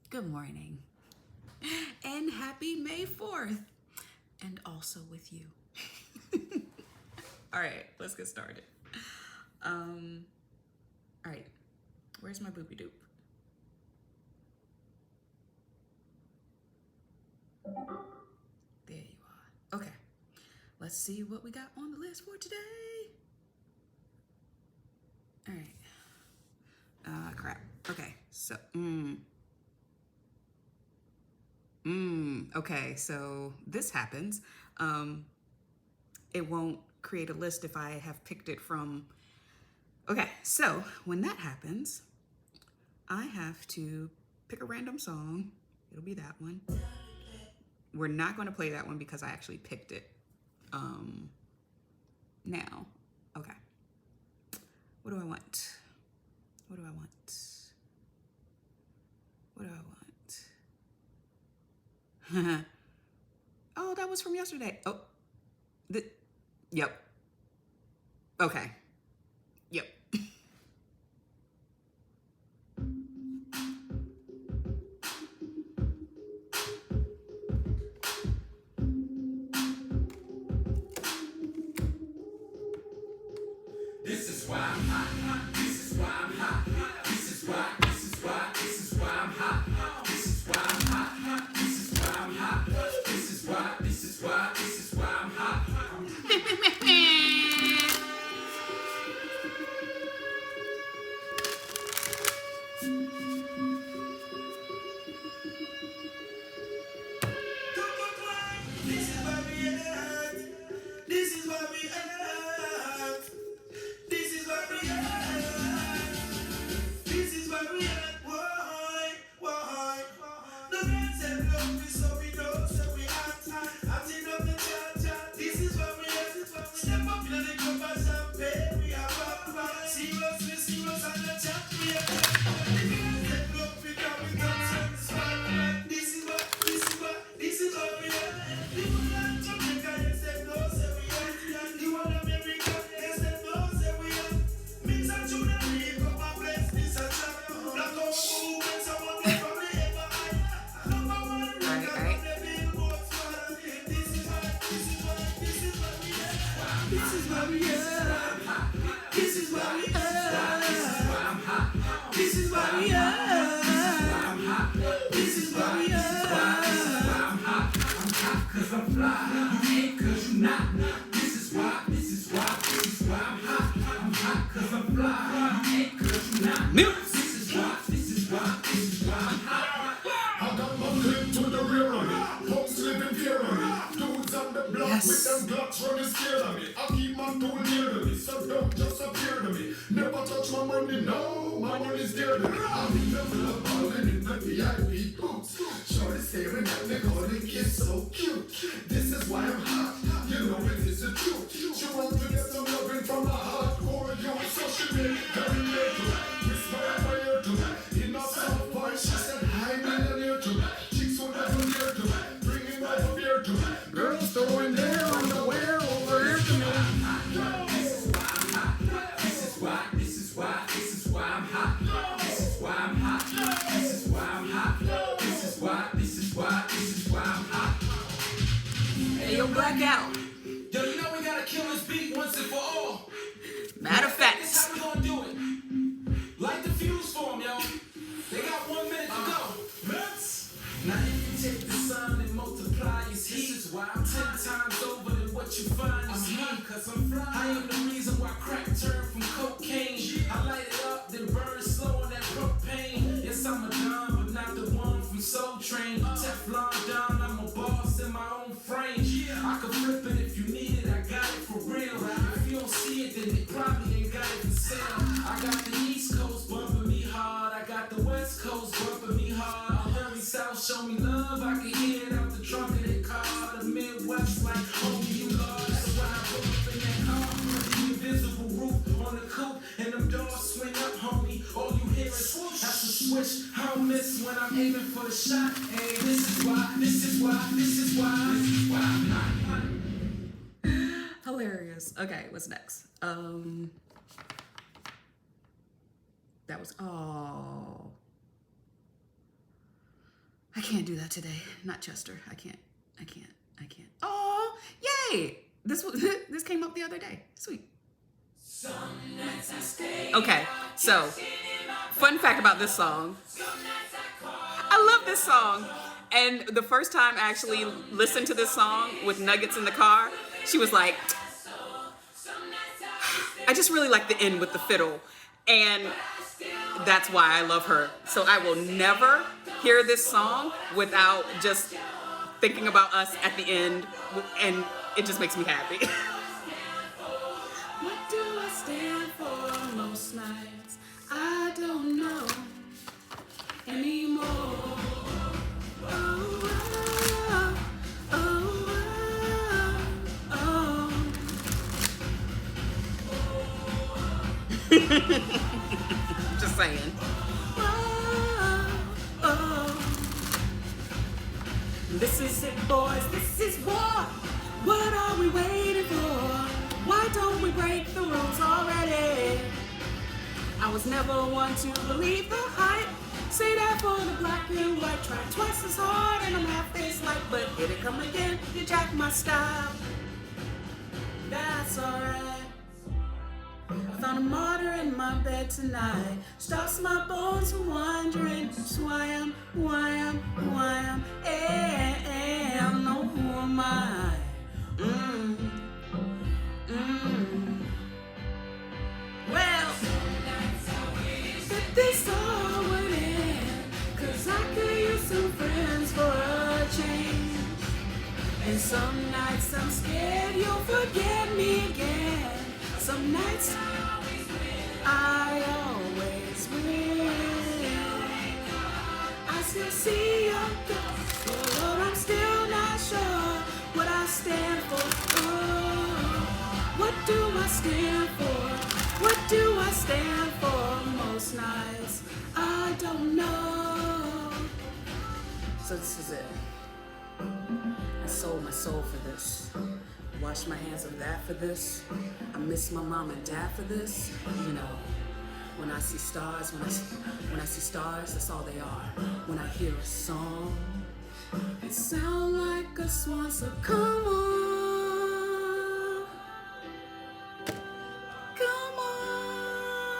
Good morning and happy May 4th, and also with you. All right, let's get started. All right, where's my boopy doop? There you are. Okay, let's see what we got on the list for today. All right. Crap. Okay, so, okay, so this happens. It won't create a list if I have picked it from. Okay, so when that happens, I have to pick a random song. It'll be that one. We're not going to play that one because I actually picked it. Now, okay. What do I want? What do I want? What do I want? Oh, that was from yesterday. Oh, yep. Okay. Yep. This is why I'm hot. This is why I'm hot. This is why. This is why. This is why I'm hot. This is why I'm hot. This is why I'm hot. This is why. This is why. This is why I'm hot. This is where we at. This is where we at. This is where we at. This is where we at. Why? The man said love me so we know so we act. Acting up the cha-cha. This is where we at. Step up in the cup of champagne. We are back. Serious and the chat we are. The man said love me so we know so we act. This is where we at. The one Jamaica, you said no, say we at. The one America, you said no, say we at. Mix and tune and make up and bless this a chat. Black out food when someone go from the ever higher. Number one record on the billboard spot. This is where we at. This is where we at. This is where we at. This is why I'm hot. This is why we at. This is why we at. I'm hot. I'm hot 'cause I'm fly. You hate 'cause you not. This is why I'm hot. I'm hot 'cause I'm fly. You hate 'cause you not. This is why I'm hot. I got my clip to the rear of me. Punks living fear of me. Dudes on the block with them Glocks running scared of me. I keep my tool near to me, so don't just appear to me. Never touch my money, no, my money's dear to me. I'm in the club balling in the VIP boots. Shorty staring at me, calling kids so cute. This is why I'm hot, you know it is the truth. She wants to get some loving from my hardcore youth, so she made it very late to whisper at my ear to me. In a soft voice, she said, hi, millionaire to me. Chicks who never near to me, bringing over beer to me. Girls throwing their underwear over here to me. This is why I'm hot. This is why I'm hot. This is why I'm hot. This is why I'm hot. This is why I'm hot. Hey, yo, Blackout. Yo, you know we gotta kill this beat once and for all. Matter of fact. This how we gonna do it. Light the fuse for them, yo. They got 1 minute to go. Let's. Now if you take the sun and multiply its heat, this is why I'm 10 times over than what you find is heat. 'Cause I'm fly. I am the reason why crack turned from cocaine. I light it up, then burn slow on that propane. Yes, I'm a dime, but not the one from Soul Train. Teflon down, I'm a boss in my own frame. I can flip it if you need it, I got it for real. If you don't see it, then they probably ain't got it for sale. I got the East Coast bumping me hard, I got the West Coast bumping me hard. Hurry South, show me love, I can hear it out the trunk of their car. The Midwest like, homie, you lost. So when I pull up in that car, the invisible roof on the coupe, and them doors swing up, homie. All you hear is swoosh. That's a switch. I don't miss when I'm aiming for the shot. Hey, this is why I'm hot. Hilarious. Okay, what's next? That was, oh. I can't do that today. Not Chester. I can't. Oh, yay! This came up the other day. Sweet. Okay, so fun fact about this song. I love this song. And the first time I actually listened to this song with Nuggets in the car, she was like, I just really like the end with the fiddle. And that's why I love her. So I will never hear this song without just thinking about us at the end. And it just makes me happy. What do I stand for most nights? I don't know anymore. Just saying. This is it, boys. This is war. What are we waiting for? Why don't we break the rules already? I was never one to believe the hype. Say that for the black and white. Try twice as hard and I'm half face light. But here it come again. You jack my style. That's alright. I found a martyr in my bed tonight. Stops my bones from wandering. So who I am. No, who am I? Well, that this all would end. 'Cause I could use some friends for a change. And some nights I'm scared you'll forget me again. Some nights I always win. I still see your ghost, but I'm still not sure what I stand for. Oh, what do I stand for? What do I stand for? Most nights I don't know. So this is it. I sold my soul for this. Wash my hands of that for this. I miss my mom and dad for this. You know, when I see stars, when I see stars, that's all they are. When I hear a song, it sounds like a swan. So come on, come on.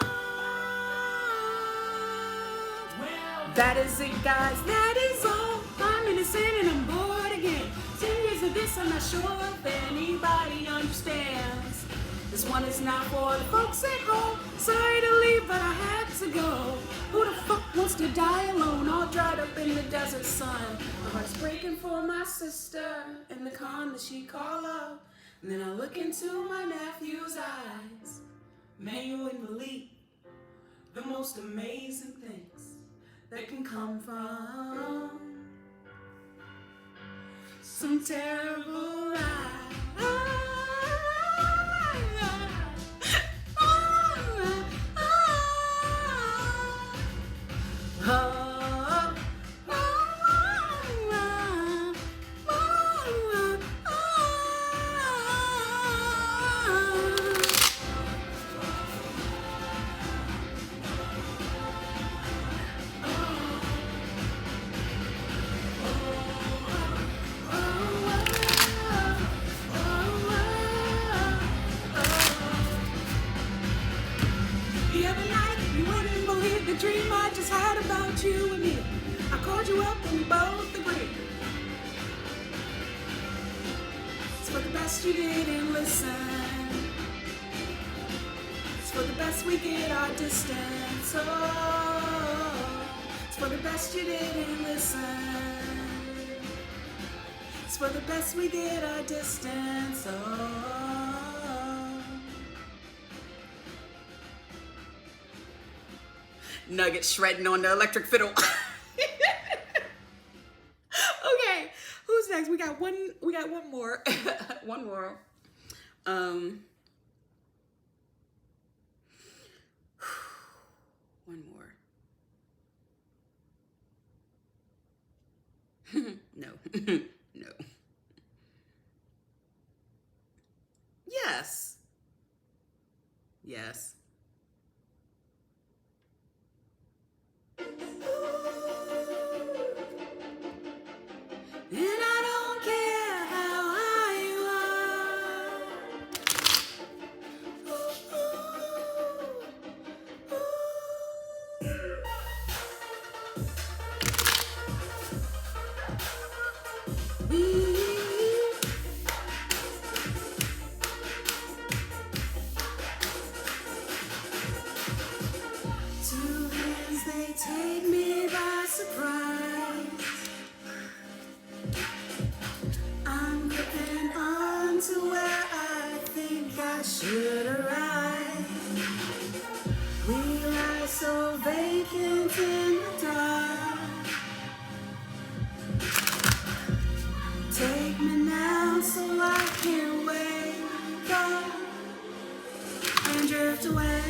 That is it, guys. That is all. I'm innocent and I'm bored again. 10 years of this, I'm not sure if anybody understands. This one is not for the folks at home. Sorry to leave, but I had to go. Who the fuck wants to die alone, all dried up in the desert sun? My heart's breaking for my sister in the con that she called up. And then I look into my nephew's eyes. Man, you wouldn't believe the most amazing things that can come from some terrible ride. Dream I just had about you and me. I called you up and we both agreed. It's for the best you didn't listen. It's for the best we get our distance. Oh, it's for the best you didn't listen. It's for the best we get our distance. Oh. Nugget shredding on the electric fiddle. Okay, who's next? We got one more. One more. One more. No. No. Yes. Yes. And I don't care how high you are. Ooh, ooh, ooh. Two hands, they take me by surprise. I'm gripping on to where I think I should arrive. We lie so vacant in the dark. Take me now so I can wake up and drift away.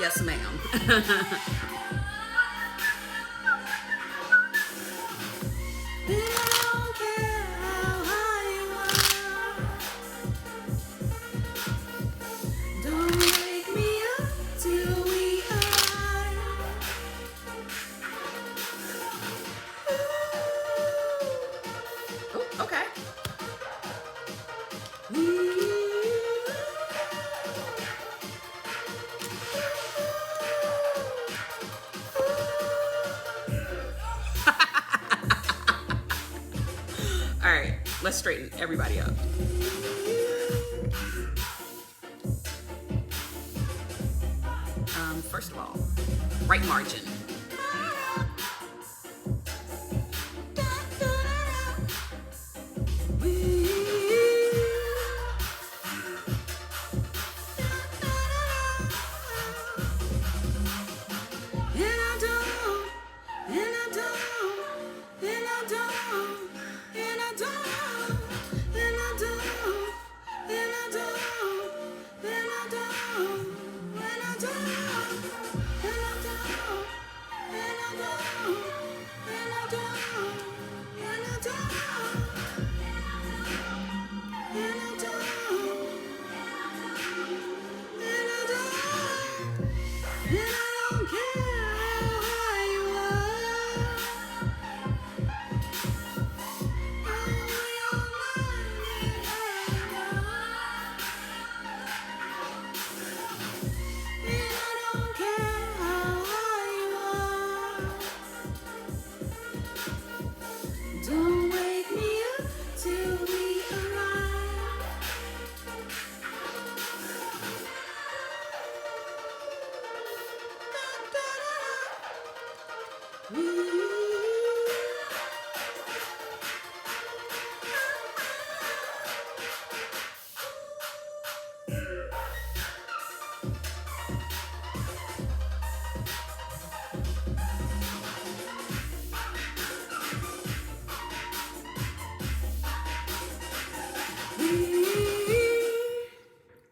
Yes, ma'am. Okay. All right, let's straighten everybody up. First of all, right margin.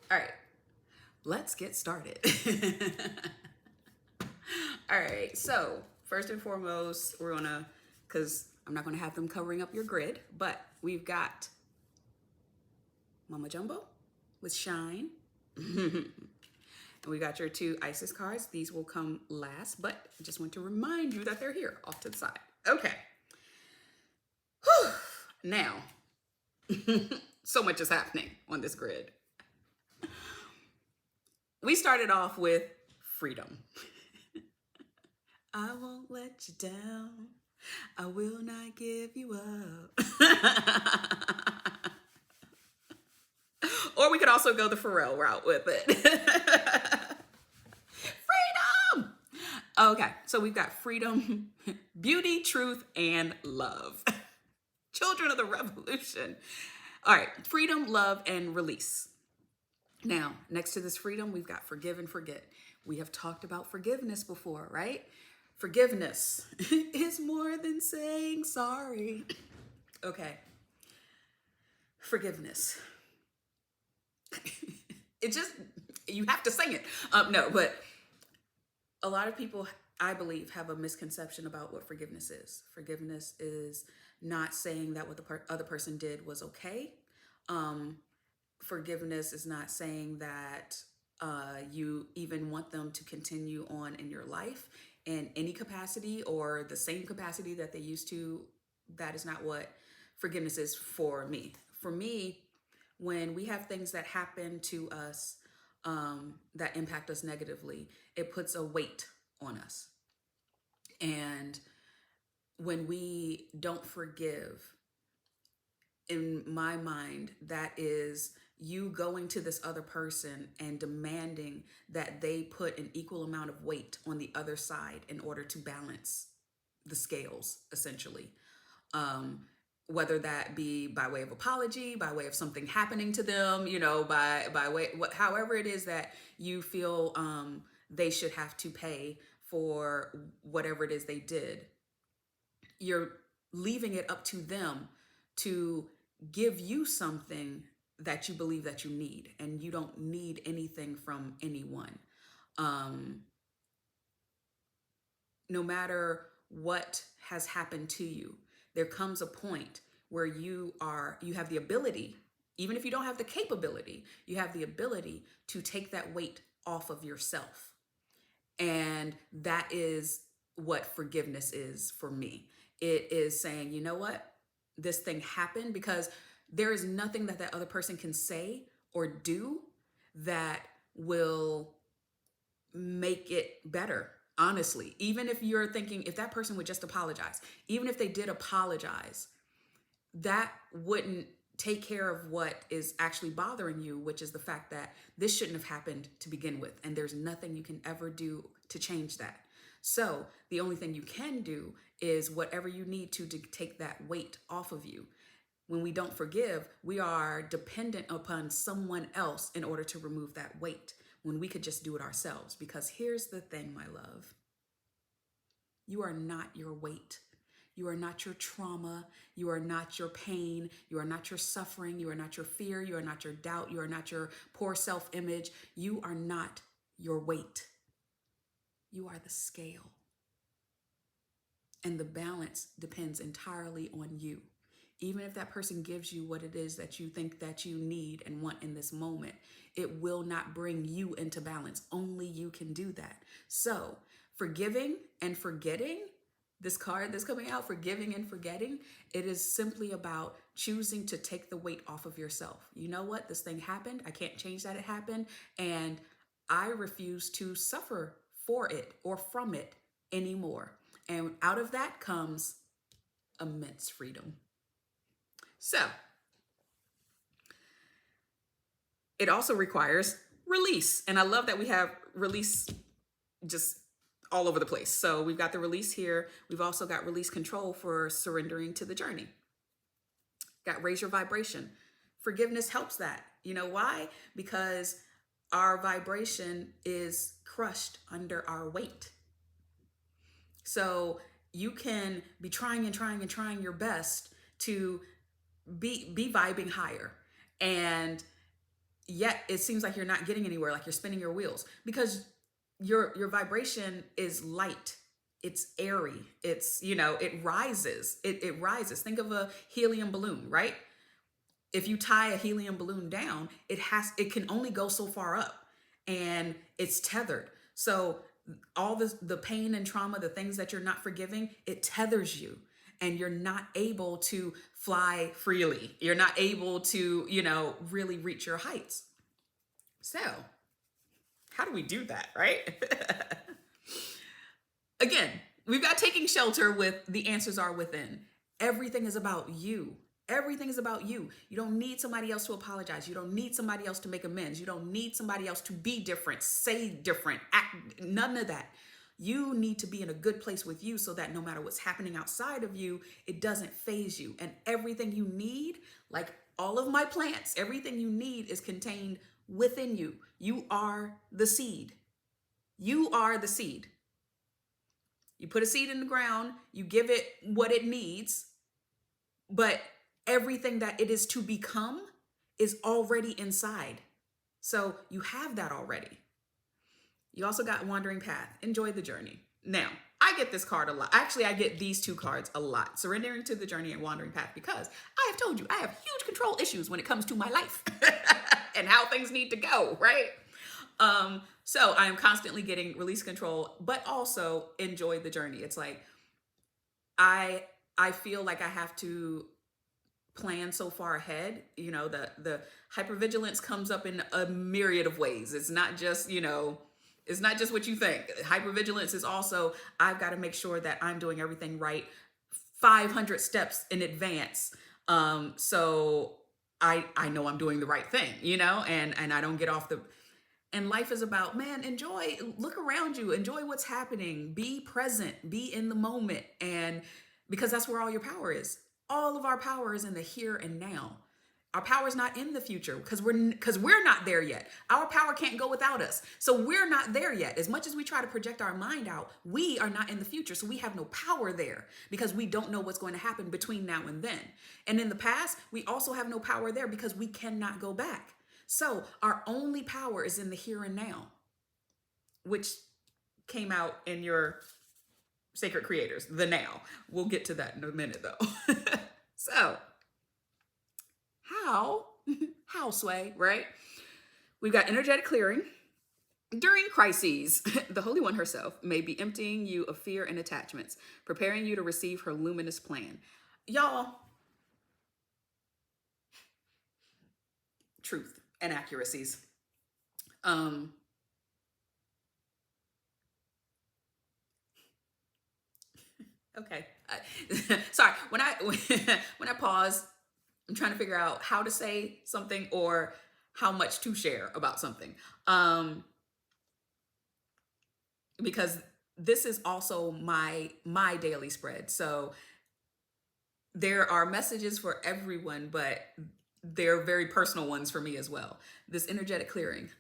All right, let's get started. All right, so first and foremost, we're gonna, because I'm not gonna have them covering up your grid, but we've got Mama Jumbo with Shine. And we got your two Isis cards. These will come last, but I just want to remind you that they're here off to the side. Okay. Whew. Now, so much is happening on this grid. We started off with freedom. I won't let you down. I will not give you up. Or we could also go the Pharrell route with it. Freedom! Okay, so we've got freedom, beauty, truth, and love. Children of the revolution. All right, freedom, love, and release. Now, next to this freedom, we've got forgive and forget. We have talked about forgiveness before, right? Forgiveness is more than saying sorry. Okay. Forgiveness. It just, you have to sing it. No, but a lot of people, I believe, have a misconception about what forgiveness is. Forgiveness is not saying that what the other person did was okay. Forgiveness is not saying that you even want them to continue on in your life in any capacity or the same capacity that they used to. That is not what forgiveness is for me. For me, when we have things that happen to us that impact us negatively, it puts a weight on us. And when we don't forgive, in my mind, that is you going to this other person and demanding that they put an equal amount of weight on the other side in order to balance the scales, essentially. Whether that be by way of apology, by way of something happening to them, by way, however it is that you feel they should have to pay for whatever it is they did, you're leaving it up to them to give you something that you believe that you need, and you don't need anything from anyone. No matter what has happened to you, there comes a point where you have the ability, even if you don't have the capability, you have the ability to take that weight off of yourself. And that is what forgiveness is for me. It is saying, you know what? This thing happened, because there is nothing that other person can say or do that will make it better. Honestly, even if you're thinking, if that person would just apologize, even if they did apologize, that wouldn't take care of what is actually bothering you, which is the fact that this shouldn't have happened to begin with. And there's nothing you can ever do to change that. So the only thing you can do is whatever you need to take that weight off of you. When we don't forgive, we are dependent upon someone else in order to remove that weight, when we could just do it ourselves. Because here's the thing, my love. You are not your weight. You are not your trauma. You are not your pain. You are not your suffering. You are not your fear. You are not your doubt. You are not your poor self-image. You are not your weight. You are the scale. And the balance depends entirely on you. Even if that person gives you what it is that you think that you need and want in this moment, it will not bring you into balance. Only you can do that. So forgiving and forgetting, this card that's coming out, forgiving and forgetting, it is simply about choosing to take the weight off of yourself. You know what? This thing happened. I can't change that it happened. And I refuse to suffer for it or from it anymore. And out of that comes immense freedom. So it also requires release. And I love that we have release just all over the place. So we've got the release here. We've also got release control for surrendering to the journey. Got raise your vibration. Forgiveness helps that. You know why? Because our vibration is crushed under our weight. So you can be trying your best to be vibing higher, and yet it seems like you're not getting anywhere, like you're spinning your wheels, because your vibration is light, it's airy, it's, it rises, it rises. Think of a helium balloon, right? If you tie a helium balloon down, it can only go so far up, and it's tethered. So all the pain and trauma, the things that you're not forgiving, it tethers you, and you're not able to fly freely. You're not able to, really reach your heights. So how do we do that, right? Again, we've got taking shelter with the answers are within. Everything is about you. Everything is about you. You don't need somebody else to apologize. You don't need somebody else to make amends. You don't need somebody else to be different, say different, act, none of that. You need to be in a good place with you so that no matter what's happening outside of you, it doesn't faze you. And everything you need, like all of my plants, everything you need is contained within you. You are the seed. You are the seed. You put a seed in the ground, you give it what it needs, but everything that it is to become is already inside. So you have that already. You also got Wandering Path. Enjoy the journey. Now, I get this card a lot. Actually, I get these two cards a lot. Surrendering to the journey and Wandering Path, because I have told you I have huge control issues when it comes to my life and how things need to go, right? So I am constantly getting release control, but also enjoy the journey. It's like I feel like I have to plan so far ahead. You know, the hypervigilance comes up in a myriad of ways. It's not just, you know, it's not just what you think. Hypervigilance is also, I've got to make sure that I'm doing everything right 500 steps in advance. So I know I'm doing the right thing, you know, and I don't get off the, and life is about, man, enjoy, look around you, enjoy what's happening, be present, be in the moment. And because that's where all your power is. All of our power is in the here and now. Our power is not in the future because we're not there yet. Our power can't go without us. So we're not there yet. As much as we try to project our mind out, we are not in the future. So we have no power there because we don't know what's going to happen between now and then. And in the past, we also have no power there because we cannot go back. So our only power is in the here and now, which came out in your Sacred Creators, the now. We'll get to that in a minute though. So how Sway, right? We've got energetic clearing. During crises, the Holy One herself may be emptying you of fear and attachments, preparing you to receive her luminous plan. Y'all, truth and accuracies. Okay. Sorry. When I pause, I'm trying to figure out how to say something or how much to share about something. Because this is also my daily spread. So there are messages for everyone, but they're very personal ones for me as well. This energetic clearing.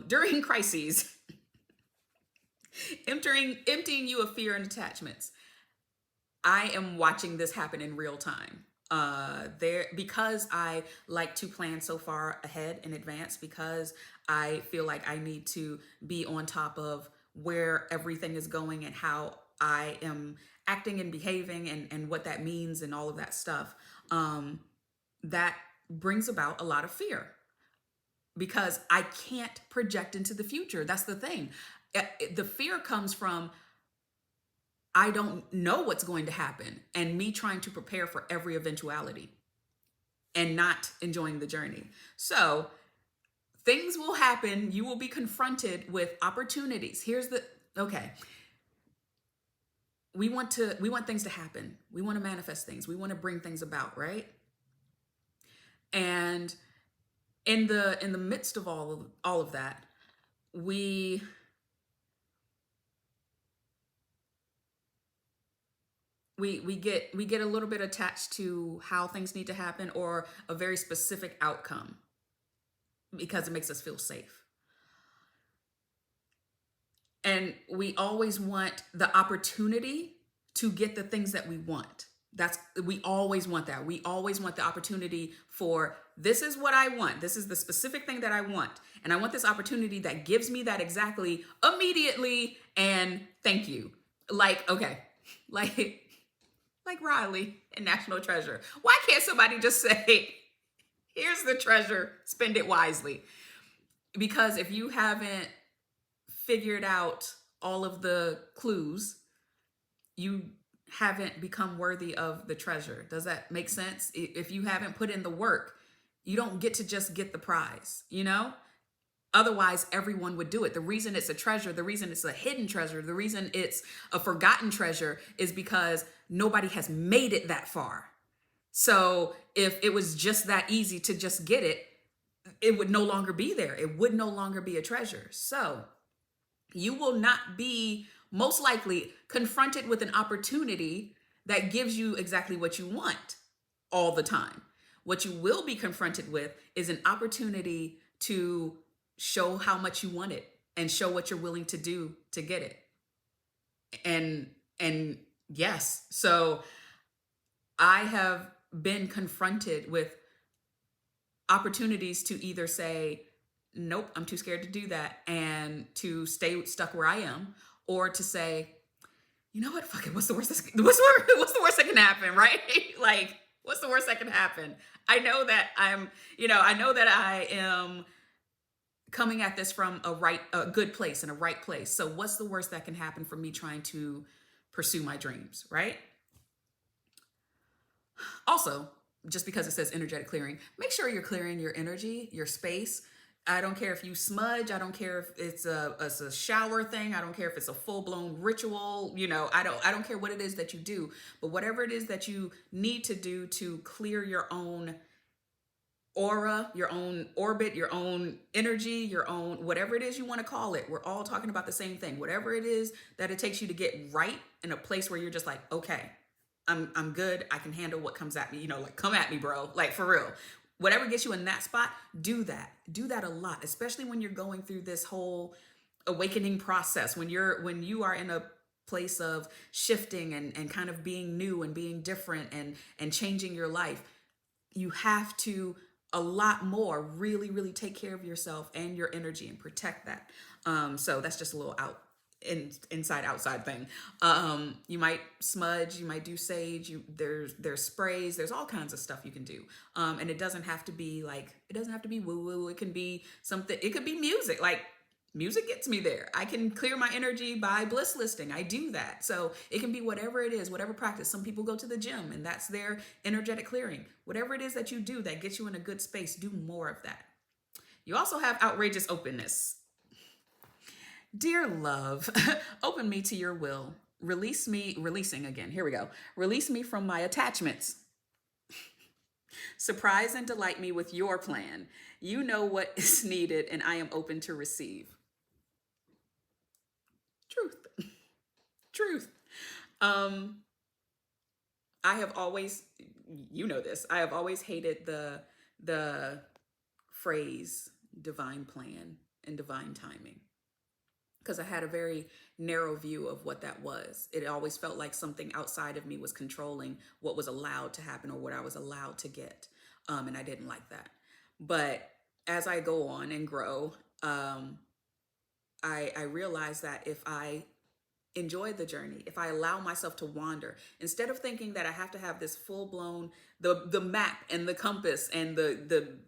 During crises, emptying you of fear and attachments. I am watching this happen in real time. Because I like to plan so far ahead in advance, because I feel like I need to be on top of where everything is going and how I am acting and behaving and what that means and all of that stuff. That brings about a lot of fear because I can't project into the future. That's the thing. The fear comes from I don't know what's going to happen and me trying to prepare for every eventuality and not enjoying the journey. So things will happen. You will be confronted with opportunities. Okay. We want things to happen. We want to manifest things. We want to bring things about, right? And in the midst of all of that, we get a little bit attached to how things need to happen or a very specific outcome because it makes us feel safe. And we always want the opportunity to get the things that we want. We always want that. We always want the opportunity for, this is what I want. This is the specific thing that I want. And I want this opportunity that gives me that exactly immediately. And thank you. Like Riley in National Treasure. Why can't somebody just say, here's the treasure, spend it wisely? Because if you haven't figured out all of the clues, you haven't become worthy of the treasure. Does that make sense? If you haven't put in the work, you don't get to just get the prize, you know? Otherwise, everyone would do it. The reason it's a treasure, the reason it's a hidden treasure, the reason it's a forgotten treasure is because nobody has made it that far. So if it was just that easy to just get it, it would no longer be there. It would no longer be a treasure. So you will not be most likely confronted with an opportunity that gives you exactly what you want all the time. What you will be confronted with is an opportunity to show how much you want it and show what you're willing to do to get it. And yes, so I have been confronted with opportunities to either say, nope, I'm too scared to do that, and to stay stuck where I am, or to say, you know what, fuck it, what's the worst that can happen, right? Like, what's the worst that can happen? I know that I am coming at this from a good place and a right place. So what's the worst that can happen from me trying to pursue my dreams, right? Also, just because it says energetic clearing, make sure you're clearing your energy, your space. I don't care if you smudge. I don't care if it's a shower thing. I don't care if it's a full-blown ritual. I don't care what it is that you do, but whatever it is that you need to do to clear your own aura, your own orbit, your own energy, your own, whatever it is you want to call it. We're all talking about the same thing. Whatever it is that it takes you to get right in a place where you're just like, okay, I'm good. I can handle what comes at me. Like, come at me, bro. Like, for real. Whatever gets you in that spot, do that. Do that a lot, especially when you're going through this whole awakening process. When you are in a place of shifting and kind of being new and being different and changing your life, you have to a lot more really, really take care of yourself and your energy and protect that. So that's just a little inside outside thing. You might smudge, you might do sage, there's sprays, there's all kinds of stuff you can do. And it doesn't have to be woo woo. It can be something, it could be music. Like, music gets me there. I can clear my energy by BlissListing. I do that. So it can be whatever it is, whatever practice. Some people go to the gym and that's their energetic clearing. Whatever it is that you do that gets you in a good space, do more of that. You also have outrageous openness. Dear love, open me to your will. Releasing again. Here we go. Release me from my attachments. Surprise and delight me with your plan. You know what is needed and I am open to receive. Truth. I have always, I have always hated the phrase divine plan and divine timing, because I had a very narrow view of what that was. It always felt like something outside of me was controlling what was allowed to happen or what I was allowed to get. And I didn't like that. But as I go on and grow, I realized that if I enjoy the journey, if I allow myself to wander, instead of thinking that I have to have this full-blown, the map and the compass and the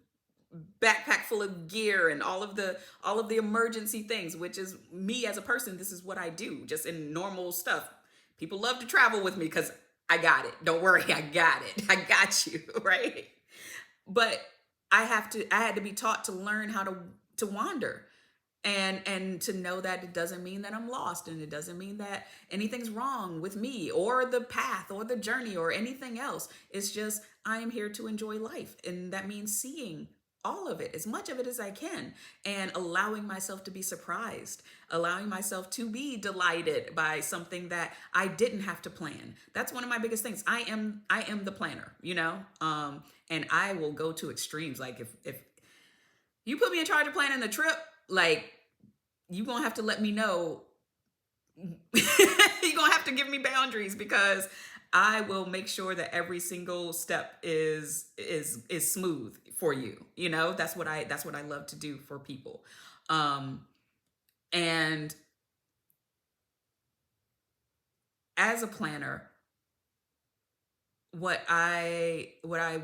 backpack full of gear and all of the emergency things, which is me as a person, this is what I do just in normal stuff. People love to travel with me because I got it. Don't worry, I got it. I got you, right? But I had to be taught to learn how to wander. And to know that it doesn't mean that I'm lost, and it doesn't mean that anything's wrong with me or the path or the journey or anything else. It's just, I am here to enjoy life. And that means seeing all of it, as much of it as I can, and allowing myself to be surprised, allowing myself to be delighted by something that I didn't have to plan. That's one of my biggest things. I am the planner, and I will go to extremes. Like, if you put me in charge of planning the trip, like, you're going to have to let me know. You're going to have to give me boundaries, because I will make sure that every single step is smooth for you. That's what I love to do for people. And as a planner, what I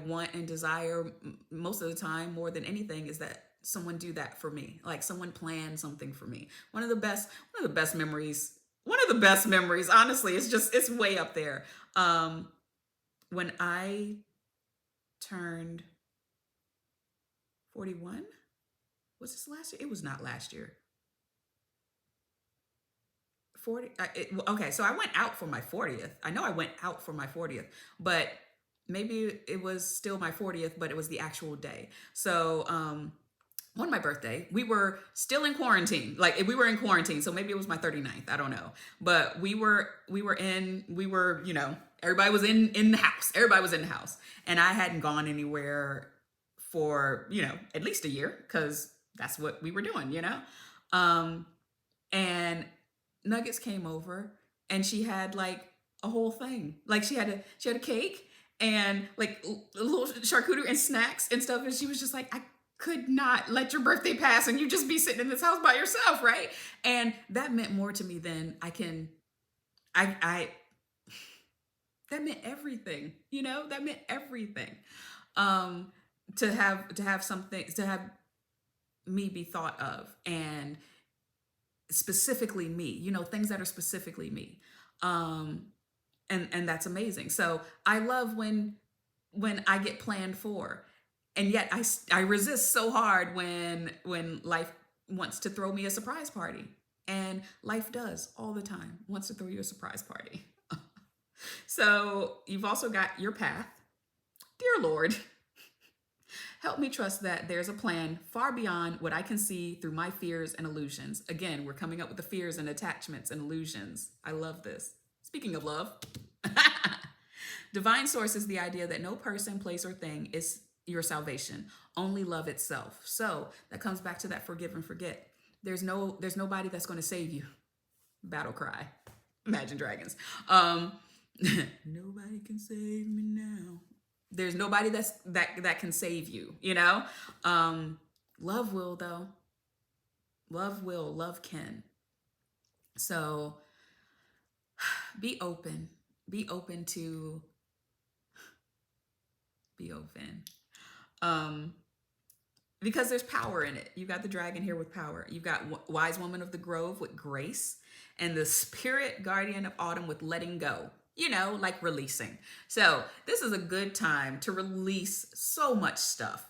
want and desire most of the time, more than anything, is that someone do that for me. Like, someone plan something for me. One of the best memories, honestly, it's way up there. When I turned 41, was this last year? It was not last year. 40. Okay, so I went out for my 40th. I know I went out for my 40th, but maybe it was still my 40th, but it was the actual day. So, on my birthday, we were still in quarantine. Like, we were in quarantine, so maybe it was my 39th. I don't know. But everybody was in the house. Everybody was in the house. And I hadn't gone anywhere for, at least a year, because that's what we were doing, And Nuggets came over, and she had like a whole thing. Like, she had a cake and like a little charcuterie and snacks and stuff. And she was just like, I could not let your birthday pass and you just be sitting in this house by yourself, right? And that meant more to me than that meant everything, that meant everything. To have something, to have me be thought of, and specifically me, you know, things that are specifically me. And that's amazing. So I love when I get planned for, and yet I resist so hard when life wants to throw me a surprise party. And life does all the time, wants to throw you a surprise party. So you've also got your path. Dear Lord, help me trust that there's a plan far beyond what I can see through my fears and illusions. Again, we're coming up with the fears and attachments and illusions. I love this. Speaking of love, divine source is the idea that no person, place, or thing is your salvation, only love itself. So that comes back to that forgive and forget. There's nobody that's going to save you. Battle cry. Imagine Dragons. Nobody can save me now. There's nobody that can save you, you know? Love will, though. Love can. So be open. Be open. Because there's power in it. You got the dragon here with power. You've got wise woman of the grove with grace, and the spirit guardian of autumn with letting go. You know, like releasing. So this is a good time to release so much stuff.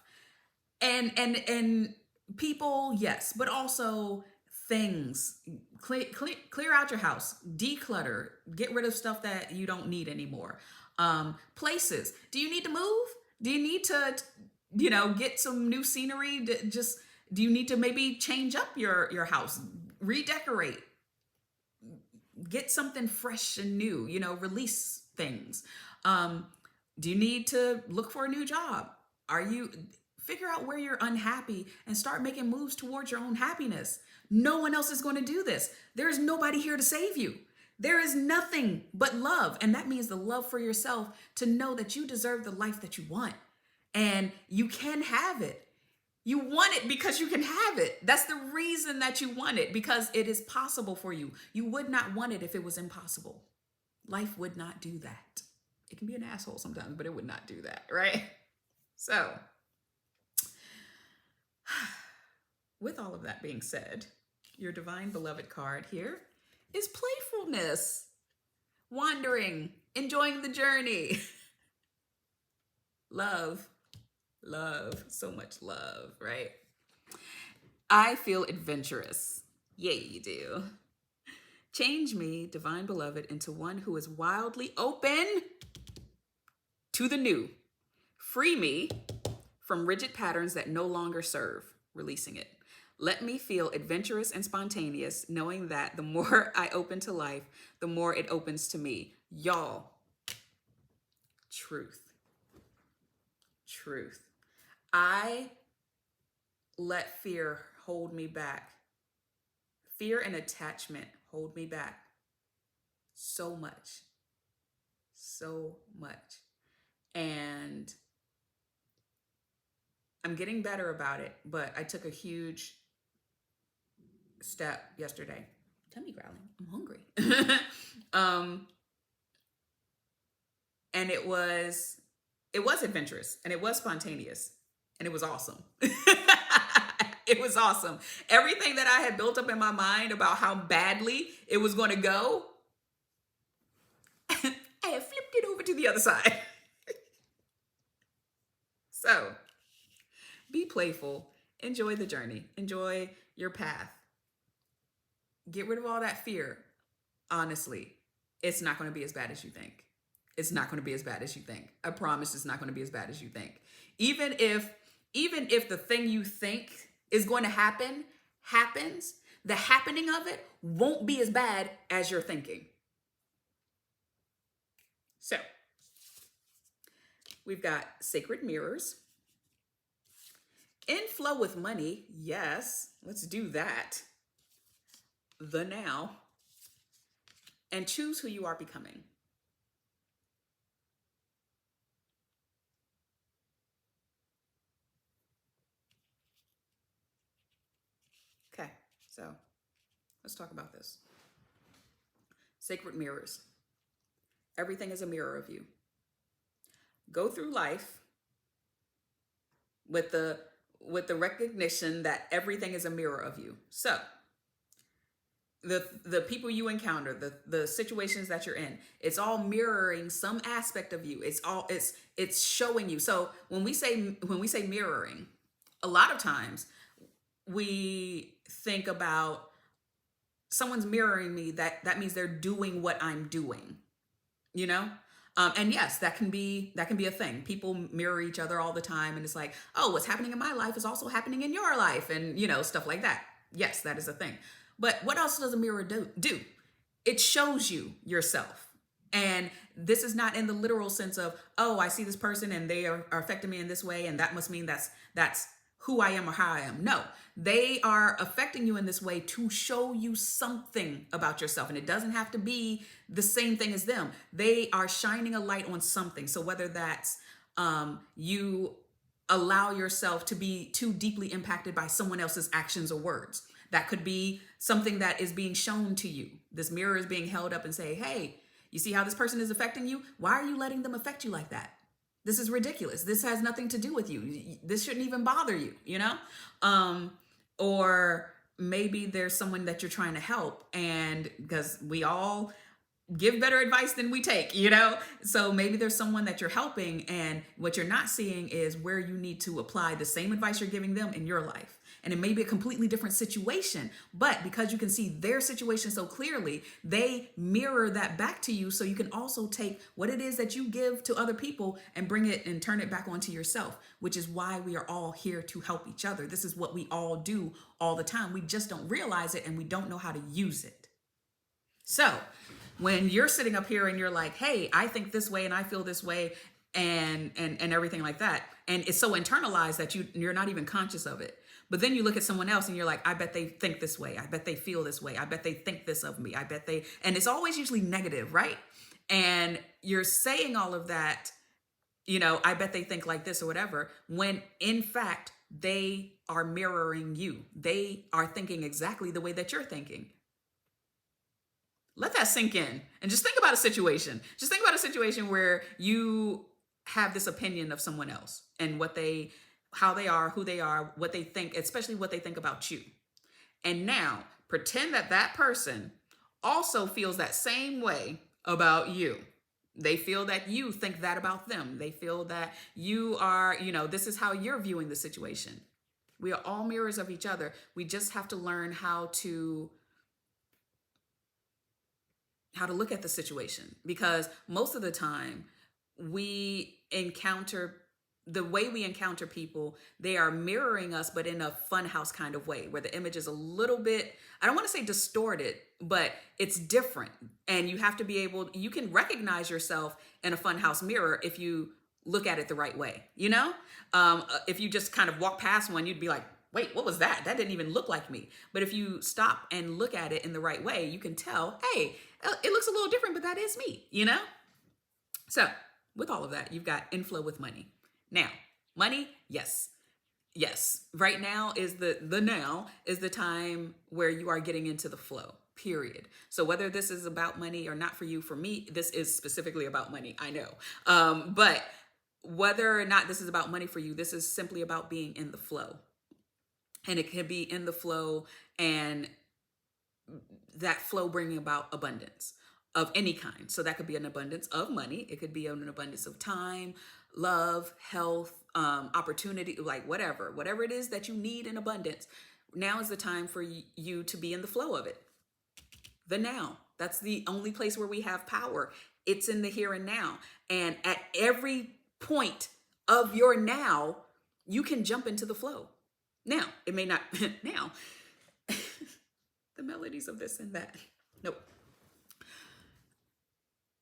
And people, yes, but also things. Clear out your house, declutter, get rid of stuff that you don't need anymore. Places. Do you need to move? Do you need to, you know, get some new scenery? Do you need to maybe change up your house, redecorate? Get something fresh and new, you know, release things. Do you need to look for a new job? Figure out where you're unhappy and start making moves towards your own happiness. No one else is going to do this. There is nobody here to save you. There is nothing but love. And that means the love for yourself, to know that you deserve the life that you want and you can have it. You want it because you can have it. That's the reason that you want it, because it is possible for you. You would not want it if it was impossible. Life would not do that. It can be an asshole sometimes, but it would not do that, right? So, with all of that being said, your divine beloved card here is playfulness, wandering, enjoying the journey. Love, so much love, right? I feel adventurous. Yeah, you do. Change me, divine beloved, into one who is wildly open to the new. Free me from rigid patterns that no longer serve, releasing it. Let me feel adventurous and spontaneous, knowing that the more I open to life, the more it opens to me. Y'all, truth. I let fear hold me back. Fear and attachment hold me back so much. And I'm getting better about it, but I took a huge step yesterday. Tummy growling. I'm hungry. And it was adventurous, and it was spontaneous, and it was awesome. It was awesome. Everything that I had built up in my mind about how badly it was going to go, I had flipped it over to the other side. So, be playful. Enjoy the journey. Enjoy your path. Get rid of all that fear. Honestly, it's not going to be as bad as you think. It's not going to be as bad as you think. I promise it's not going to be as bad as you think. Even if the thing you think is going to happen happens, the happening of it won't be as bad as you're thinking. So, we've got sacred mirrors. In flow with money, yes, let's do that. The now. And choose who you are becoming. Okay, so let's talk about this. Sacred mirrors. Everything is a mirror of you. Go through life with the with the recognition that everything is a mirror of you. So the people you encounter, the situations that you're in, it's all mirroring some aspect of you. It's showing you. So when we say mirroring, a lot of times we think about someone's mirroring me, that means they're doing what I'm doing, you know. And yes, that can be a thing. People mirror each other all the time, and it's like, oh, what's happening in my life is also happening in your life, and stuff like that. Yes, that is a thing. But what else does a mirror do? It shows you yourself. And this is not in the literal sense of, oh, I see this person and they are affecting me in this way, and that must mean that's who I am or how I am. No, they are affecting you in this way to show you something about yourself. And it doesn't have to be the same thing as them. They are shining a light on something. So whether that's you allow yourself to be too deeply impacted by someone else's actions or words. That could be something that is being shown to you. This mirror is being held up and say, hey, you see how this person is affecting you? Why are you letting them affect you like that? This is ridiculous. This has nothing to do with you. This shouldn't even bother you, Or maybe there's someone that you're trying to help, and because we all give better advice than we take, So maybe there's someone that you're helping, and what you're not seeing is where you need to apply the same advice you're giving them in your life. And it may be a completely different situation, but because you can see their situation so clearly, they mirror that back to you. So you can also take what it is that you give to other people and bring it and turn it back onto yourself, which is why we are all here to help each other. This is what we all do all the time. We just don't realize it, and we don't know how to use it. So when you're sitting up here and you're like, hey, I think this way and I feel this way and everything like that, and it's so internalized that you're not even conscious of it. But then you look at someone else and you're like, I bet they think this way. I bet they feel this way. I bet they think this of me. And it's always usually negative, right? And you're saying all of that, I bet they think like this or whatever, when in fact, they are mirroring you. They are thinking exactly the way that you're thinking. Let that sink in and just think about a situation. Just think about a situation where you have this opinion of someone else and how they are, who they are, what they think, especially what they think about you. And now pretend that person also feels that same way about you. They feel that you think that about them. They feel that you are, this is how you're viewing the situation. We are all mirrors of each other. We just have to learn how to look at the situation, because most of the time the way we encounter people, they are mirroring us, but in a funhouse kind of way, where the image is a little bit, I don't want to say distorted, but it's different. And you have to be you can recognize yourself in a funhouse mirror if you look at it the right way, If you just kind of walk past one, you'd be like, wait, what was that? That didn't even look like me. But if you stop and look at it in the right way, you can tell, hey, it looks a little different, but that is me, So with all of that, you've got inflow with money. Now, money, yes. Right now is the time where you are getting into the flow, period. So whether this is about money or not for you, for me, this is specifically about money, I know. But whether or not this is about money for you, this is simply about being in the flow. And it can be in the flow, and that flow bringing about abundance of any kind. So that could be an abundance of money. It could be an abundance of time, love, health, opportunity, like whatever it is that you need in abundance. Now is the time for you to be in the flow of it. The now. That's the only place where we have power. It's in the here and now. And at every point of your now, you can jump into the flow. Now, it may not, now, the melodies of this and that. Nope.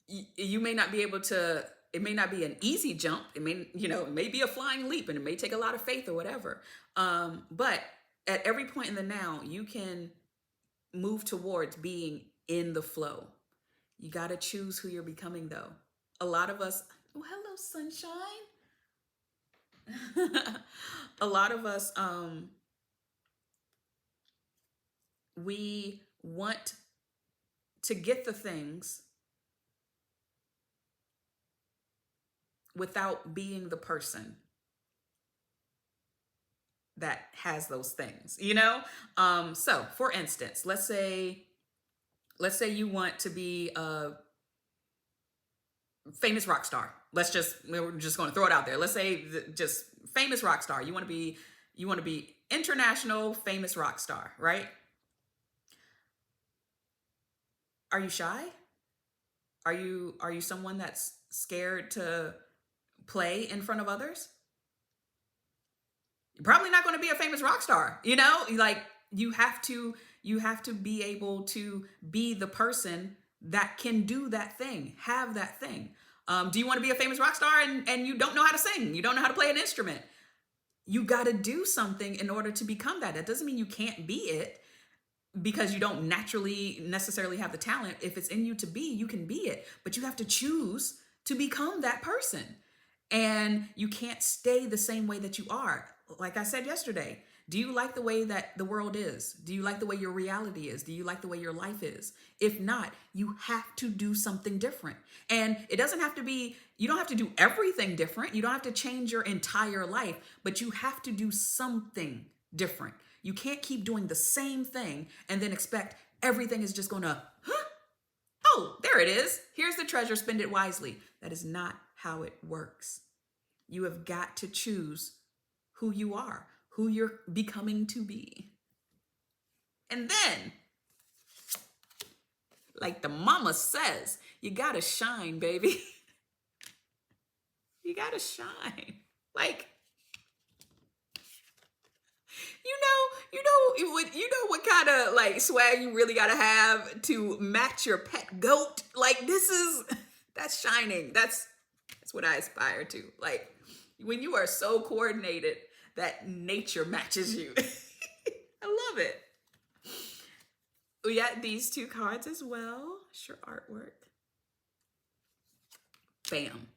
You may not be able to, it may not be an easy jump. It may be a flying leap, and it may take a lot of faith or whatever. But at every point in the now, you can move towards being in the flow. You got to choose who you're becoming, though. A lot of us, oh, hello, sunshine. A lot of us, we want to get the things without being the person. that has those things, So for instance, let's say you want to be a famous rock star. We're just going to throw it out there. Let's say just famous rock star. You want to be international famous rock star, right? Are you shy? Are you someone that's scared to play in front of others? You're probably not going to be a famous rock star, Like you have to be able to be the person that can do that thing, have that thing. Do you want to be a famous rock star and you don't know how to sing? You don't know how to play an instrument? You got to do something in order to become that. That doesn't mean you can't be it because you don't naturally necessarily have the talent. If it's in you to be, you can be it, but you have to choose to become that person. And you can't stay the same way that you are. Like I said yesterday, do you like the way that the world is? Do you like the way your reality is? Do you like the way your life is? If not, you have to do something different. And it doesn't have to be, you don't have to do everything different. You don't have to change your entire life, but you have to do something different. You can't keep doing the same thing and then expect everything is just going to, oh, there it is. Here's the treasure, spend it wisely. That is not how it works. You have got to choose who you are, who you're becoming to be. And then, like the mama says, you gotta shine, baby. You gotta shine. Like, you know what kind of like swag you really gotta have to match your pet goat. Like that's shining. That's what I aspire to. Like when you are so coordinated that nature matches you. I love it. We got these two cards as well. Sure artwork. Bam.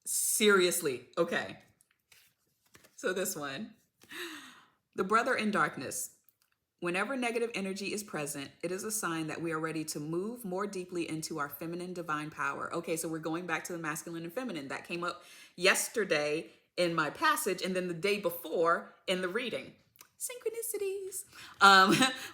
Seriously. Okay. So this one. The brother in darkness. Whenever negative energy is present, it is a sign that we are ready to move more deeply into our feminine divine power. Okay, so we're going back to the masculine and feminine. That came up yesterday in my passage and then the day before in the reading. Synchronicities.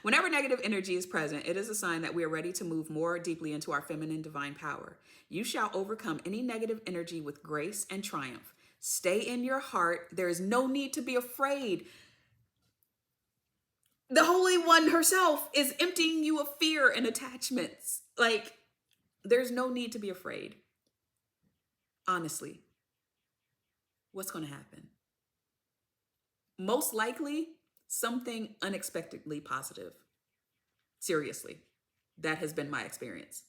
Whenever negative energy is present, it is a sign that we are ready to move more deeply into our feminine divine power. You shall overcome any negative energy with grace and triumph. Stay in your heart. There is no need to be afraid. The Holy One herself is emptying you of fear and attachments. Like, there's no need to be afraid. Honestly, what's going to happen? Most likely, something unexpectedly positive. Seriously, that has been my experience.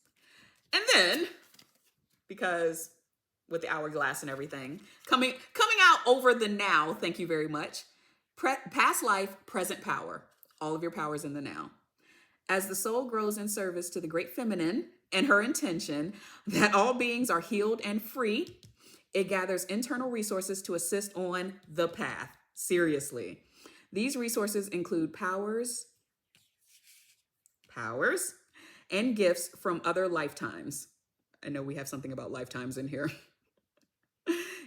And then, because with the hourglass and everything, coming out over the now, thank you very much. Past life, present power. All of your powers in the now. As the soul grows in service to the great feminine and her intention that all beings are healed and free, it gathers internal resources to assist on the path. Seriously. These resources include powers, and gifts from other lifetimes. I know we have something about lifetimes in here.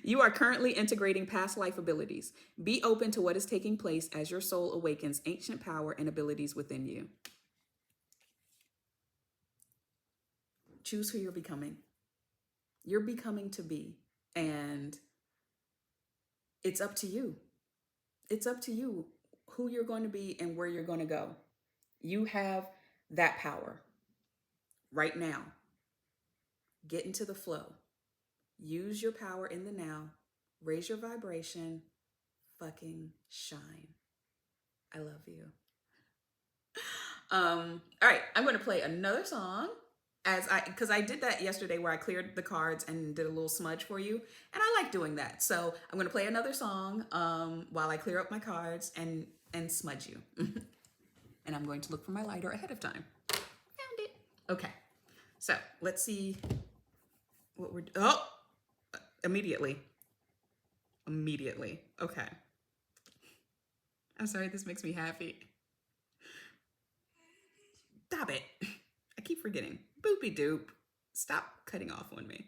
You are currently integrating past life abilities. Be open to what is taking place as your soul awakens ancient power and abilities within you. Choose who you're becoming. You're becoming to be. And it's up to you. It's up to you who you're going to be and where you're going to go. You have that power right now. Get into the flow. Use your power in the now. Raise your vibration. Fucking shine. I love you. All right, I'm going to play another song because I did that yesterday where I cleared the cards and did a little smudge for you, and I like doing that. So I'm going to play another song while I clear up my cards and smudge you. And I'm going to look for my lighter ahead of time. Found it. Okay, so let's see what we're. Oh. Immediately. Okay. I'm sorry, this makes me happy. Stop it. I keep forgetting. Boopy doop. Stop cutting off on me.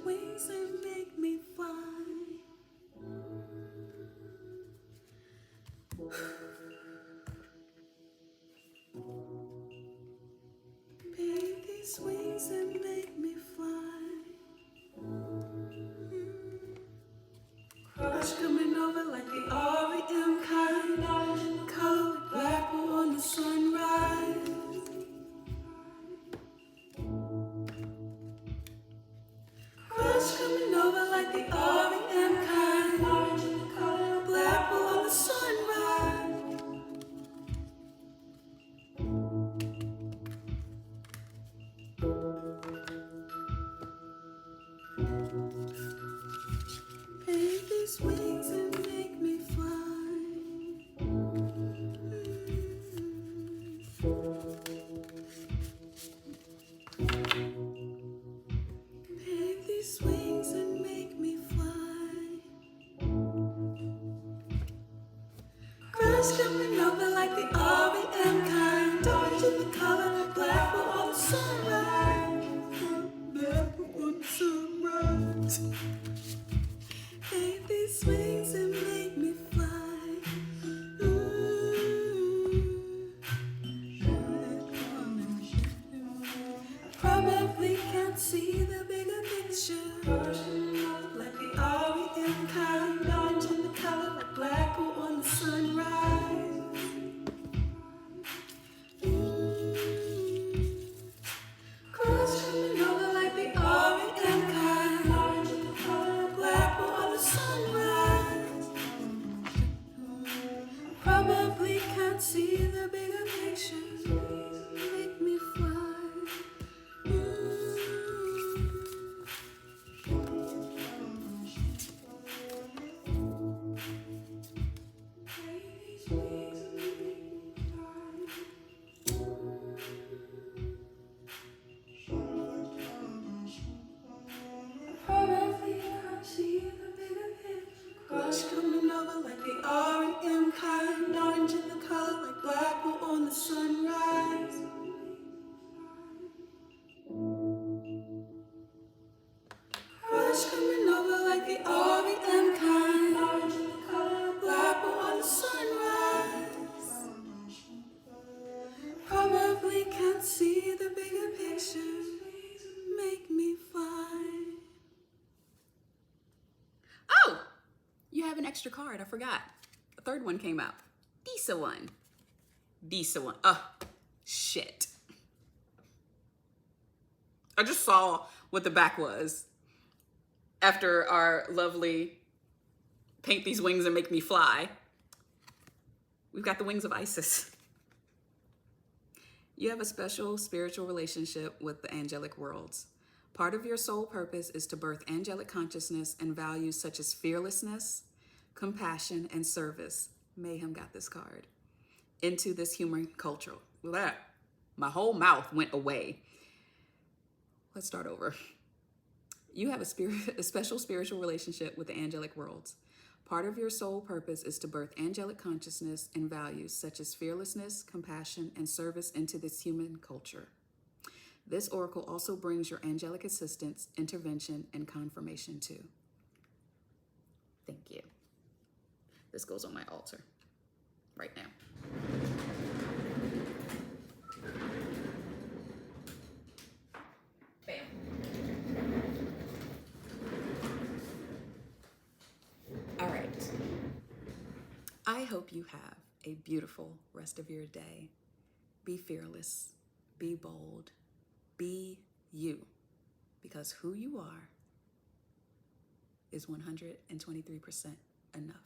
wings and make me fly. Paint these wings and make me fly. Crush coming over like the REM kind. Color with black on the sunrise. Crush coming over like the REM kind. Color black on the sunrise. Paint these wings and make me fly. Paint these wings and make me fly. Crush coming over like the REM kind. Dodge in the color black on the sunrise. Black on the sunrise. Paint these wings and make me fly. Probably can't see the bigger picture. Like the REM kind. Orange in the color like black on the sunrise. Crush coming over like the REM kind. Orange in the color black on the sunrise. Probably can't see the bigger picture. Make me fly. Probably can't see the bigger picture. Crush coming over like the REM kind. Orange in the color like black on the sunrise. Crush coming over like the REM kind. Orange in the color black on the sunrise. Probably can't see the bigger picture. Make me fly. Oh, you have an extra card. I forgot. A third one came out. Decent one. Decent one. Oh, shit. I just saw what the back was after our lovely paint these wings and make me fly. We've got the wings of Isis. You have a special spiritual relationship with the angelic worlds. Part of your soul purpose is to birth angelic consciousness and values such as fearlessness, compassion, and service. Mayhem got this card. Into this human culture. Blah. My whole mouth went away. Let's start over. You have a special spiritual relationship with the angelic worlds. Part of your soul purpose is to birth angelic consciousness and values such as fearlessness, compassion, and service into this human culture. This oracle also brings your angelic assistance, intervention, and confirmation too. Thank you. This goes on my altar right now. Bam. All right. I hope you have a beautiful rest of your day. Be fearless, be bold, be you, because who you are is 123% enough.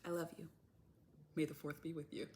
I love you. May the 4th be with you.